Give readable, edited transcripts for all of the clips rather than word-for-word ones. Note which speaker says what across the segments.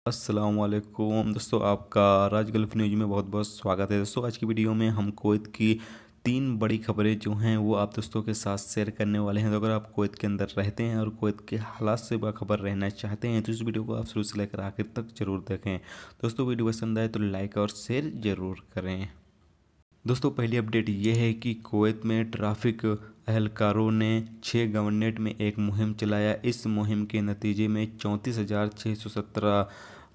Speaker 1: अस्सलाम वालेकुम दोस्तों, आपका राज गल्फ न्यूज़ में बहुत बहुत स्वागत है। दोस्तों आज की वीडियो में हम कुवैत की 3 बड़ी खबरें जो हैं वो आप दोस्तों के साथ शेयर करने वाले हैं। तो अगर आप कुवैत के अंदर रहते हैं और कुवैत के हालात से बाखबर रहना चाहते हैं तो इस वीडियो को आप शुरू से लेकर आखिर तक जरूर देखें। दोस्तों वीडियो पसंद आए तो लाइक और शेयर ज़रूर करें। दोस्तों पहली अपडेट ये है कि कुवैत में ट्रैफिक अहलकारों ने 6 गवर्नरेट में एक मुहिम चलाया। इस मुहिम के नतीजे में 34,617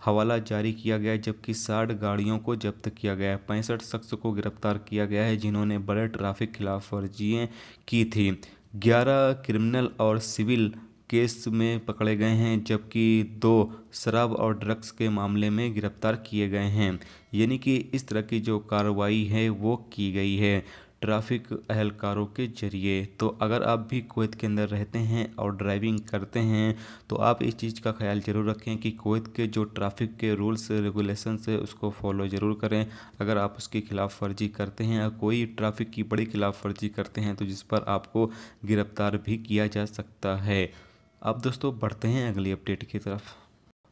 Speaker 1: हवाला जारी किया गया, जबकि 60 गाड़ियों को जब्त किया गया। 65 शख्स को गिरफ्तार किया गया है जिन्होंने बड़े ट्रैफिक खिलाफ वर्जियाँ की थी। 11 क्रिमिनल और सिविल केस में पकड़े गए हैं, जबकि 2 शराब और ड्रग्स के मामले में गिरफ्तार किए गए हैं। यानी कि इस तरह की जो कार्रवाई है वो की गई है ट्रैफिक अहलकारों के जरिए। तो अगर आप भी कुवैत के अंदर रहते हैं और ड्राइविंग करते हैं तो आप इस चीज़ का ख्याल ज़रूर रखें कि कुवैत के जो ट्रैफिक के रूल्स रेगुलेशंस है उसको फॉलो ज़रूर करें। अगर आप उसकी खिलाफ वर्जी करते हैं या कोई ट्रैफिक की बड़ी खिलाफ वर्जी करते हैं तो जिस पर आपको गिरफ्तार भी किया जा सकता है। अब दोस्तों बढ़ते हैं अगली अपडेट की तरफ।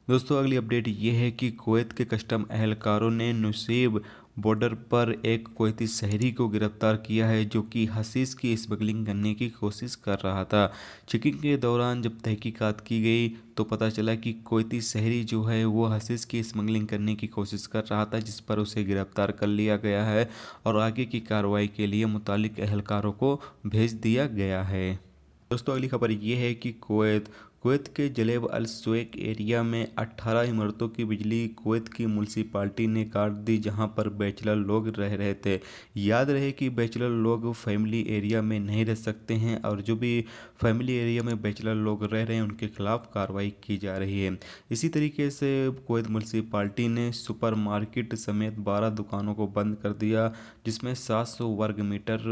Speaker 1: दोस्तों अगली अपडेट ये है कि कुवैत के कस्टम अहलकारों ने नुसेब बॉर्डर पर एक कुवैती शहरी को गिरफ्तार किया है जो कि हशीश की स्मगलिंग करने की कोशिश कर रहा था। चेकिंग के दौरान जब तहकीकात की गई तो पता चला कि कुवैती शहरी जो है वो हशीश की स्मगलिंग करने की कोशिश कर रहा था, जिस पर उसे गिरफ्तार कर लिया गया है और आगे की कार्रवाई के लिए मुतालिक अहलकारों को भेज दिया गया है। दोस्तों अगली खबर ये है कि कुवैत के जलेब अल सुवैक एरिया में 18 इमारतों की बिजली कुवैत की म्यूनसिपालिटी ने काट दी, जहां पर बैचलर लोग रह रहे थे। याद रहे कि बैचलर लोग फैमिली एरिया में नहीं रह सकते हैं और जो भी फैमिली एरिया में बैचलर लोग रह रहे हैं उनके खिलाफ कार्रवाई की जा रही है। इसी तरीके से कुवैत म्यूनसिपालिटी ने सुपर मार्केट समेत 12 दुकानों को बंद कर दिया, जिसमें 700 वर्ग मीटर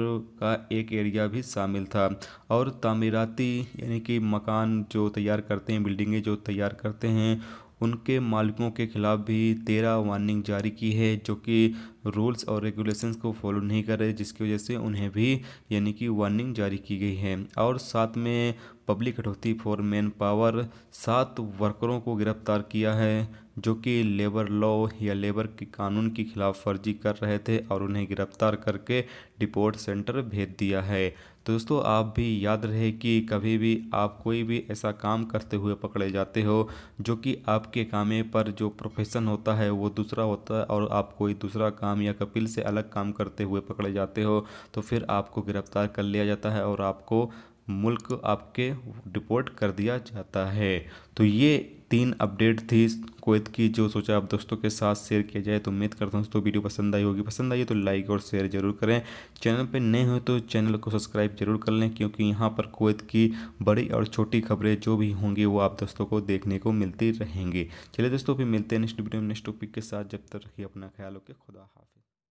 Speaker 1: का एक एरिया भी शामिल था। और तामीराती यानी कि मकान जो तैयार करते हैं, बिल्डिंगें जो तैयार करते हैं, उनके मालिकों के खिलाफ भी 13 वार्निंग जारी की है जो कि रूल्स और रेगुलेशंस को फॉलो नहीं कर रहे, जिसकी वजह से उन्हें भी यानी कि वार्निंग जारी की गई है। और साथ में पब्लिक कटौती फॉर मैन पावर 7 वर्करों को गिरफ्तार किया है जो कि लेबर लॉ या लेबर के कानून की खिलाफ वर्जी कर रहे थे और उन्हें गिरफ्तार करके डिपोर्ट सेंटर भेज दिया है। तो दोस्तों आप भी याद रहे कि कभी भी आप कोई भी ऐसा काम करते हुए पकड़े जाते हो जो कि आपके कामे पर जो प्रोफेशन होता है वो दूसरा होता है और आप कोई दूसरा काम या कपिल से अलग काम करते हुए पकड़े जाते हो तो फिर आपको गिरफ्तार कर लिया जाता है और आपको मुल्क आपके डिपोर्ट कर दिया जाता है। तो ये 3 अपडेट थी कुवैत की जो सोचा आप दोस्तों के साथ शेयर किया जाए। तो उम्मीद करता हूँ दोस्तों वीडियो पसंद आई होगी। पसंद आई तो लाइक और शेयर जरूर करें। चैनल पे नए हो तो चैनल को सब्सक्राइब जरूर कर लें, क्योंकि यहाँ पर कुवैत की बड़ी और छोटी खबरें जो भी होंगी वो आप दोस्तों को देखने को मिलती रहेंगी। चलिए दोस्तों फिर मिलते हैं नेक्स्ट वीडियो में नेक्स्ट टॉपिक के साथ। जब तक रखिए अपना ख्याल, ओके, खुदा हाफिज़।